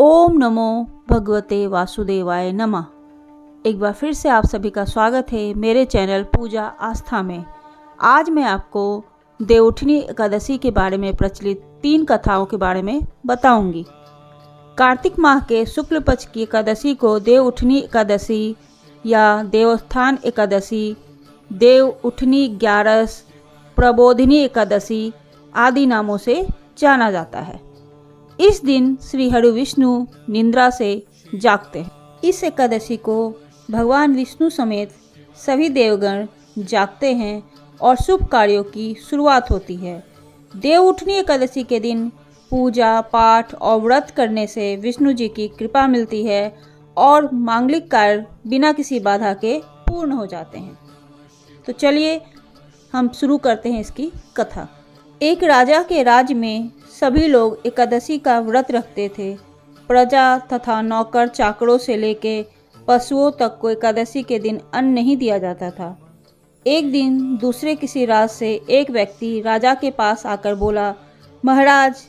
ओम नमो भगवते वासुदेवाय नमः। एक बार फिर से आप सभी का स्वागत है मेरे चैनल पूजा आस्था में। आज मैं आपको देवउठनी एकादशी के बारे में प्रचलित 3 कथाओं के बारे में बताऊंगी। कार्तिक माह के शुक्ल पक्ष की एकादशी को देवउठनी एकादशी या देवस्थान एकादशी, देवउठनी ग्यारस, प्रबोधिनी एकादशी आदि नामों से जाना जाता है। इस दिन श्री हरि विष्णु निद्रा से जागते हैं। इस एकादशी को भगवान विष्णु समेत सभी देवगण जागते हैं और शुभ कार्यों की शुरुआत होती है। देवउठनी एकादशी के दिन पूजा पाठ और व्रत करने से विष्णु जी की कृपा मिलती है और मांगलिक कार्य बिना किसी बाधा के पूर्ण हो जाते हैं। तो चलिए हम शुरू करते हैं इसकी कथा। एक राजा के राज्य में सभी लोग एकादशी का व्रत रखते थे। प्रजा तथा नौकर चाकरों से लेके पशुओं तक को एकादशी के दिन अन्न नहीं दिया जाता था। एक दिन दूसरे किसी राज से एक व्यक्ति राजा के पास आकर बोला, महाराज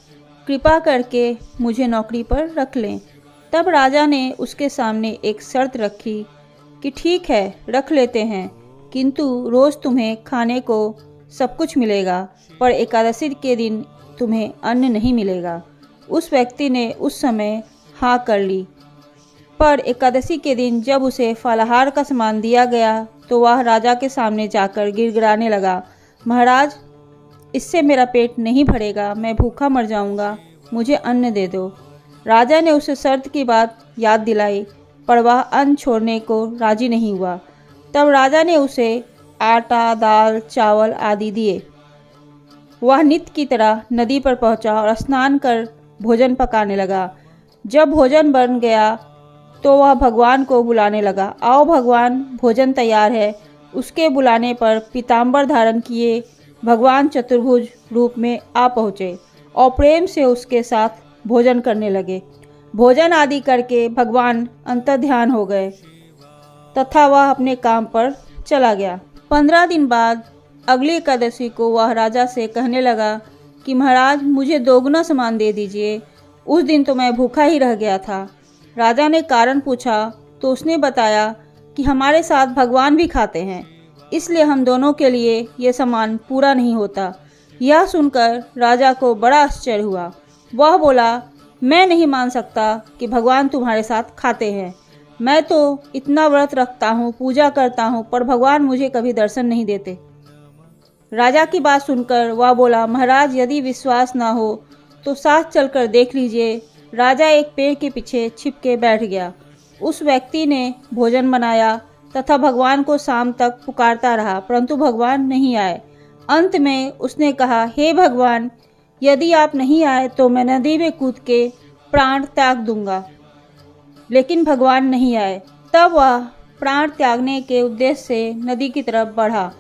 कृपा करके मुझे नौकरी पर रख लें। तब राजा ने उसके सामने एक शर्त रखी कि ठीक है रख लेते हैं, किंतु रोज़ तुम्हें खाने को सब कुछ मिलेगा, पर एकादशी के दिन तुम्हें अन्न नहीं मिलेगा। उस व्यक्ति ने उस समय हाँ कर ली, पर एकादशी के दिन जब उसे फलाहार का सामान दिया गया तो वह राजा के सामने जाकर गिड़गिड़ाने लगा, महाराज इससे मेरा पेट नहीं भरेगा, मैं भूखा मर जाऊंगा, मुझे अन्न दे दो। राजा ने उसे शर्त की बात याद दिलाई, पर वह अन्न छोड़ने को राजी नहीं हुआ। तब राजा ने उसे आटा, दाल, चावल आदि दिए। वह नित्य की तरह नदी पर पहुंचा और स्नान कर भोजन पकाने लगा। जब भोजन बन गया तो वह भगवान को बुलाने लगा, आओ भगवान भोजन तैयार है। उसके बुलाने पर पीताम्बर धारण किए भगवान चतुर्भुज रूप में आ पहुँचे और प्रेम से उसके साथ भोजन करने लगे। भोजन आदि करके भगवान अंतर्ध्यान हो गए तथा वह अपने काम पर चला गया। 15 दिन बाद अगली एकादशी को वह राजा से कहने लगा कि महाराज मुझे दोगुना सामान दे दीजिए, उस दिन तो मैं भूखा ही रह गया था। राजा ने कारण पूछा तो उसने बताया कि हमारे साथ भगवान भी खाते हैं, इसलिए हम दोनों के लिए ये सामान पूरा नहीं होता। यह सुनकर राजा को बड़ा आश्चर्य हुआ। वह बोला, मैं नहीं मान सकता कि भगवान तुम्हारे साथ खाते हैं। मैं तो इतना व्रत रखता हूँ, पूजा करता हूँ, पर भगवान मुझे कभी दर्शन नहीं देते। राजा की बात सुनकर वह बोला, महाराज यदि विश्वास ना हो तो साथ चलकर देख लीजिए। राजा एक पेड़ के पीछे छिप के बैठ गया। उस व्यक्ति ने भोजन बनाया तथा भगवान को शाम तक पुकारता रहा, परंतु भगवान नहीं आए। अंत में उसने कहा, हे भगवान यदि आप नहीं आए तो मैं नदी में कूद के प्राण त्याग दूंगा। लेकिन भगवान नहीं आए। तब वह प्राण त्यागने के उद्देश्य से नदी की तरफ बढ़ा।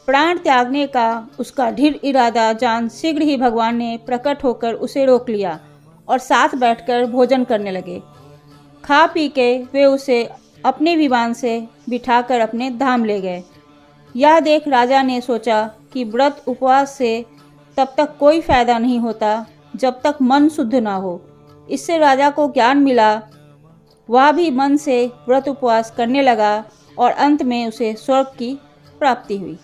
प्राण त्यागने का उसका दृढ़ इरादा जान शीघ्र ही भगवान ने प्रकट होकर उसे रोक लिया और साथ बैठकर भोजन करने लगे। खा पी के वे उसे अपने विमान से बिठाकर अपने धाम ले गए। यह देख राजा ने सोचा कि व्रत उपवास से तब तक कोई फायदा नहीं होता जब तक मन शुद्ध ना हो। इससे राजा को ज्ञान मिला। वह भी मन से व्रत उपवास करने लगा और अंत में उसे स्वर्ग की प्राप्ति हुई।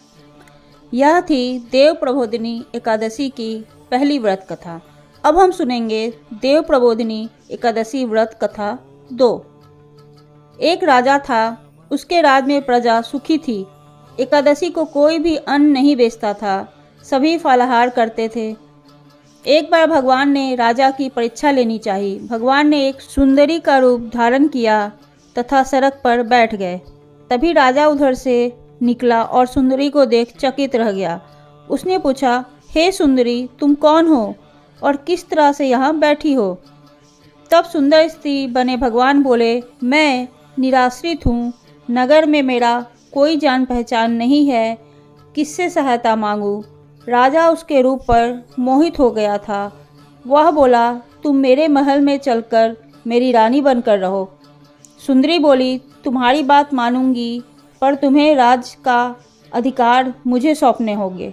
यह थी देव प्रबोधिनी एकादशी की पहली व्रत कथा। अब हम सुनेंगे देव प्रबोधिनी एकादशी व्रत कथा 2। एक राजा था, उसके राज्य में प्रजा सुखी थी। एकादशी को कोई भी अन्न नहीं बेचता था, सभी फलाहार करते थे। एक बार भगवान ने राजा की परीक्षा लेनी चाहिए। भगवान ने एक सुंदरी का रूप धारण किया तथा सड़क पर बैठ गए। तभी राजा उधर से निकला और सुंदरी को देख चकित रह गया। उसने पूछा, हे सुंदरी तुम कौन हो और किस तरह से यहाँ बैठी हो? तब सुंदर स्त्री बने भगवान बोले, मैं निराश्रित हूँ, नगर में मेरा कोई जान पहचान नहीं है, किससे सहायता मांगूं? राजा उसके रूप पर मोहित हो गया था। वह बोला, तुम मेरे महल में चलकर मेरी रानी बनकर रहो। सुंदरी बोली, तुम्हारी बात मानूंगी, पर तुम्हें राज का अधिकार मुझे सौंपने होंगे।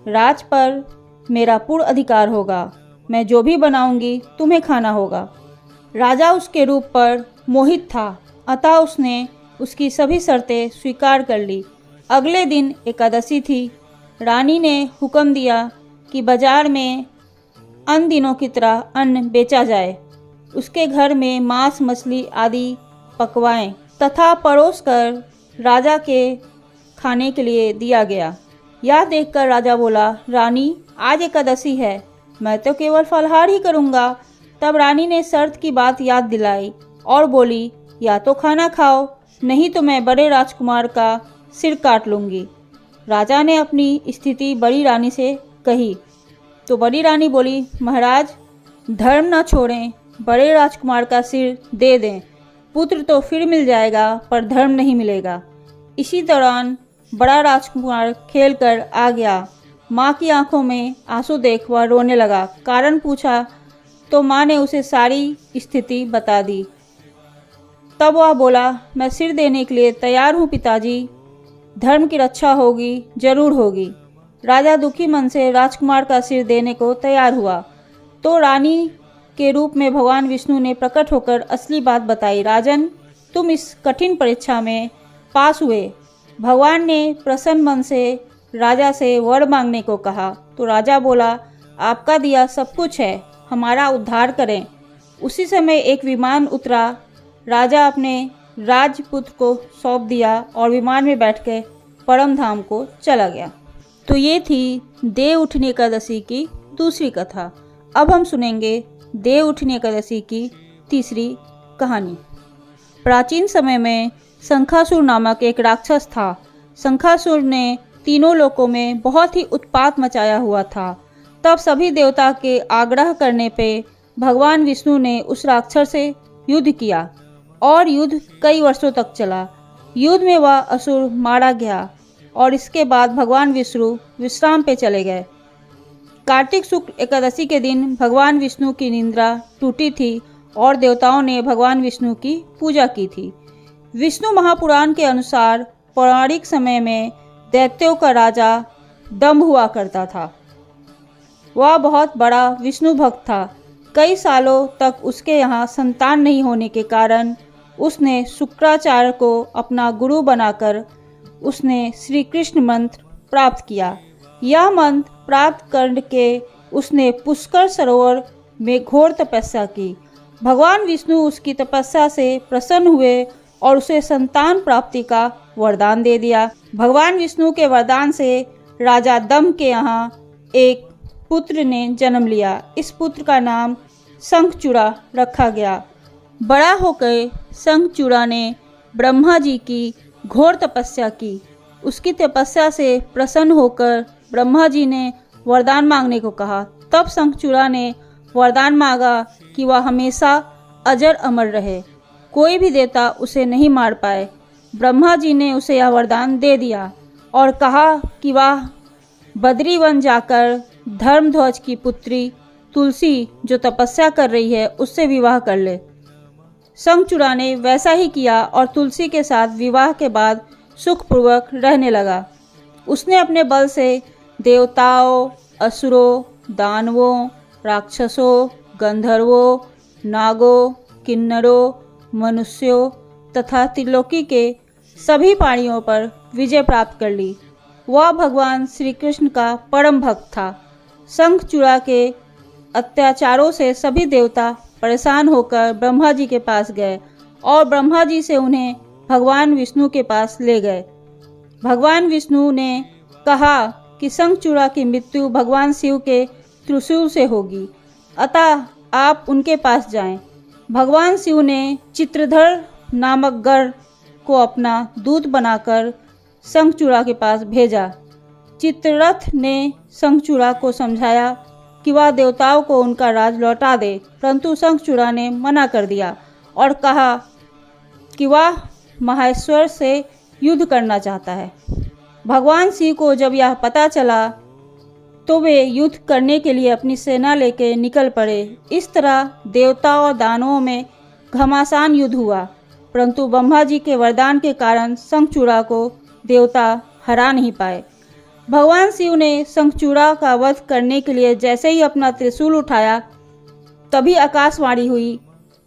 राज पर मेरा पूर्ण अधिकार होगा। मैं जो भी बनाऊंगी तुम्हें खाना होगा। राजा उसके रूप पर मोहित था, अतः उसने उसकी सभी शर्तें स्वीकार कर ली। अगले दिन एकादशी थी। रानी ने हुक्म दिया कि बाजार में अन्य दिनों की तरह अन्न बेचा जाए। उसके घर में मांस मछली आदि पकवाएं तथा परोस कर राजा के खाने के लिए दिया गया। यह देखकर राजा बोला, रानी आज एकादशी है, मैं तो केवल फलाहार ही करूँगा। तब रानी ने शर्त की बात याद दिलाई और बोली, या तो खाना खाओ, नहीं तो मैं बड़े राजकुमार का सिर काट लूँगी। राजा ने अपनी स्थिति बड़ी रानी से कही तो बड़ी रानी बोली, महाराज धर्म न छोड़ें, बड़े राजकुमार का सिर दे दें। पुत्र तो फिर मिल जाएगा पर धर्म नहीं मिलेगा। इसी दौरान बड़ा राजकुमार खेलकर आ गया। माँ की आंखों में आंसू देख वह रोने लगा। कारण पूछा तो माँ ने उसे सारी स्थिति बता दी। तब वह बोला, मैं सिर देने के लिए तैयार हूँ पिताजी, धर्म की रक्षा होगी, जरूर होगी। राजा दुखी मन से राजकुमार का सिर देने को तैयार हुआ तो रानी के रूप में भगवान विष्णु ने प्रकट होकर असली बात बताई। राजन, तुम इस कठिन परीक्षा में पास हुए। भगवान ने प्रसन्न मन से राजा से वर मांगने को कहा तो राजा बोला, आपका दिया सब कुछ है, हमारा उद्धार करें। उसी समय एक विमान उतरा। राजा अपने राजपुत्र को सौंप दिया और विमान में बैठकर परम धाम को चला गया। तो ये थी देवउठनी एकादशी की दूसरी कथा। अब हम सुनेंगे देवउठनी एकादशी की तीसरी कहानी। प्राचीन समय में शंखासुर नामक एक राक्षस था। शंखासुर ने तीनों लोकों में बहुत ही उत्पात मचाया हुआ था। तब सभी देवता के आग्रह करने पे भगवान विष्णु ने उस राक्षस से युद्ध किया और युद्ध कई वर्षों तक चला। युद्ध में वह असुर मारा गया और इसके बाद भगवान विष्णु विश्राम पे चले गए। कार्तिक शुक्ल एकादशी के दिन भगवान विष्णु की निद्रा टूटी थी और देवताओं ने भगवान विष्णु की पूजा की थी। विष्णु महापुराण के अनुसार पौराणिक समय में दैत्यों का राजा दंभ हुआ करता था। वह बहुत बड़ा विष्णु भक्त था। कई सालों तक उसके यहाँ संतान नहीं होने के कारण उसने शुक्राचार्य को अपना गुरु बनाकर उसने श्री कृष्ण मंत्र प्राप्त किया। यह मंत्र प्राप्त करके उसने पुष्कर सरोवर में घोर तपस्या की। भगवान विष्णु उसकी तपस्या से प्रसन्न हुए और उसे संतान प्राप्ति का वरदान दे दिया। भगवान विष्णु के वरदान से राजा दंभ के यहाँ एक पुत्र ने जन्म लिया। इस पुत्र का नाम शंखचूड़ा रखा गया। बड़ा होकर शंखचूड़ा ने ब्रह्मा जी की घोर तपस्या की। उसकी तपस्या से प्रसन्न होकर ब्रह्मा जी ने वरदान मांगने को कहा। तब शंखचूड़ा ने वरदान मांगा कि वह हमेशा अजर अमर रहे, कोई भी देवता उसे नहीं मार पाए। ब्रह्मा जी ने उसे यह वरदान दे दिया और कहा कि वह बद्री वन जाकर धर्मध्वज की पुत्री तुलसी जो तपस्या कर रही है उससे विवाह कर ले। शंखचूड़ा ने वैसा ही किया और तुलसी के साथ विवाह के बाद सुखपूर्वक रहने लगा। उसने अपने बल से देवताओं, असुरों, दानवों, राक्षसों, गंधर्वों, नागों, किन्नरों, मनुष्यों तथा त्रिलोकी के सभी प्राणियों पर विजय प्राप्त कर ली। वह भगवान श्री कृष्ण का परम भक्त था। शंखचूड़ा के अत्याचारों से सभी देवता परेशान होकर ब्रह्मा जी के पास गए और ब्रह्मा जी से उन्हें भगवान विष्णु के पास ले गए। भगवान विष्णु ने कहा कि शंखचूड़ा की मृत्यु भगवान शिव के त्रिशूल से होगी, अतः आप उनके पास जाएं। भगवान शिव ने चित्रधर नामक गढ़ को अपना दूत बनाकर शंखचूड़ा के पास भेजा। चित्ररथ ने शंखचूड़ा को समझाया कि वह देवताओं को उनका राज लौटा दे, परंतु शंखचूड़ा ने मना कर दिया और कहा कि वह महेश्वर से युद्ध करना चाहता है। भगवान शिव को जब यह पता चला तो वे युद्ध करने के लिए अपनी सेना लेकर निकल पड़े। इस तरह देवताओं और दानवों में घमासान युद्ध हुआ, परंतु ब्रह्मा जी के वरदान के कारण शंखचूड़ा को देवता हरा नहीं पाए। भगवान शिव ने शंखचूड़ा का वध करने के लिए जैसे ही अपना त्रिशूल उठाया तभी आकाशवाणी हुई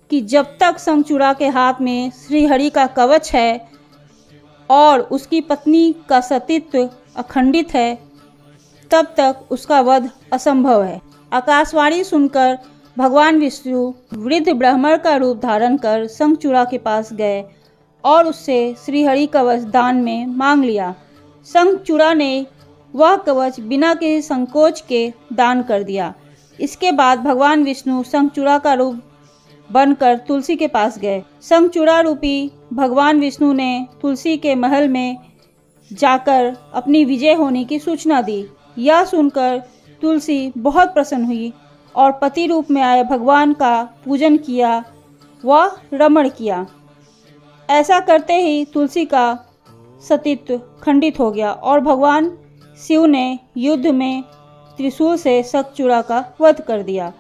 कि जब तक शंखचूड़ा के हाथ में श्रीहरि का कवच है और उसकी पत्नी का सतीत्व अखंडित है, तब तक उसका वध असंभव है। आकाशवाणी सुनकर भगवान विष्णु वृद्ध ब्राह्मण का रूप धारण कर शंखचूड़ा के पास गए और उससे श्रीहरि कवच दान में मांग लिया। शंखचूड़ा ने वह कवच बिना किसी संकोच के दान कर दिया। इसके बाद भगवान विष्णु शंखचूड़ा का रूप बनकर तुलसी के पास गए। शंखचूड़ा रूपी भगवान विष्णु ने तुलसी के महल में जाकर अपनी विजय होने की सूचना दी। यह सुनकर तुलसी बहुत प्रसन्न हुई और पति रूप में आए भगवान का पूजन किया व रमण किया। ऐसा करते ही तुलसी का सतीत्व खंडित हो गया और भगवान शिव ने युद्ध में त्रिशूल से शंखचूड़ा का वध कर दिया।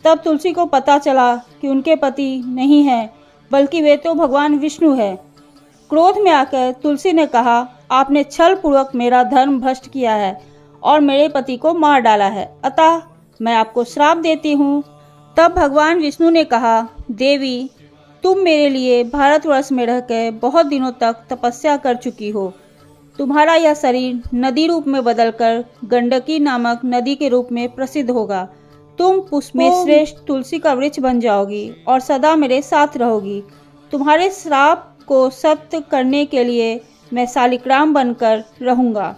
तब तुलसी को पता चला कि उनके पति नहीं हैं, बल्कि वे तो भगवान विष्णु हैं। क्रोध में आकर तुलसी ने कहा, आपने छल पूर्वक मेरा धर्म भ्रष्ट किया है और मेरे पति को मार डाला है, अतः मैं आपको श्राप देती हूँ। तब भगवान विष्णु ने कहा, देवी, तुम मेरे लिए भारतवर्ष में रहकर बहुत दिनों तक तपस्या कर चुकी हो। तुम्हारा यह शरीर नदी रूप में बदलकर गंडकी नामक नदी के रूप में प्रसिद्ध होगा। तुम पुष्प में श्रेष्ठ तुलसी का वृक्ष बन जाओगी और सदा मेरे साथ रहोगी। तुम्हारे श्राप को सत्य करने के लिए मैं शालिग्राम बनकर रहूंगा।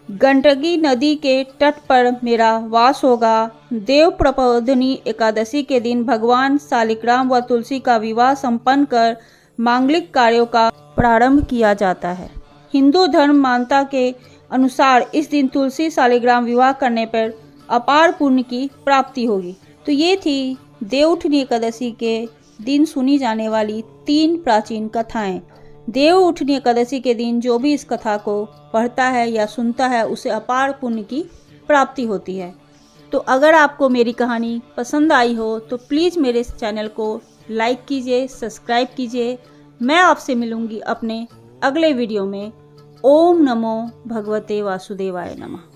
गंडकी नदी के तट पर मेरा वास होगा। देव प्रबोधिनी एकादशी के दिन भगवान शालिग्राम व तुलसी का विवाह संपन्न कर मांगलिक कार्यों का प्रारंभ किया जाता है। हिंदू धर्म मान्यता के अनुसार इस दिन तुलसी शालिग्राम विवाह करने पर अपार पुण्य की प्राप्ति होगी। तो ये थी देवउठनी एकादशी के दिन सुनी जाने वाली 3 प्राचीन कथाएं। देवउठनी एकादशी के दिन जो भी इस कथा को पढ़ता है या सुनता है उसे अपार पुण्य की प्राप्ति होती है। तो अगर आपको मेरी कहानी पसंद आई हो तो प्लीज़ मेरे इस चैनल को लाइक कीजिए, सब्सक्राइब कीजिए। मैं आपसे मिलूंगी अपने अगले वीडियो में। ओम नमो भगवते वासुदेवाय नमः।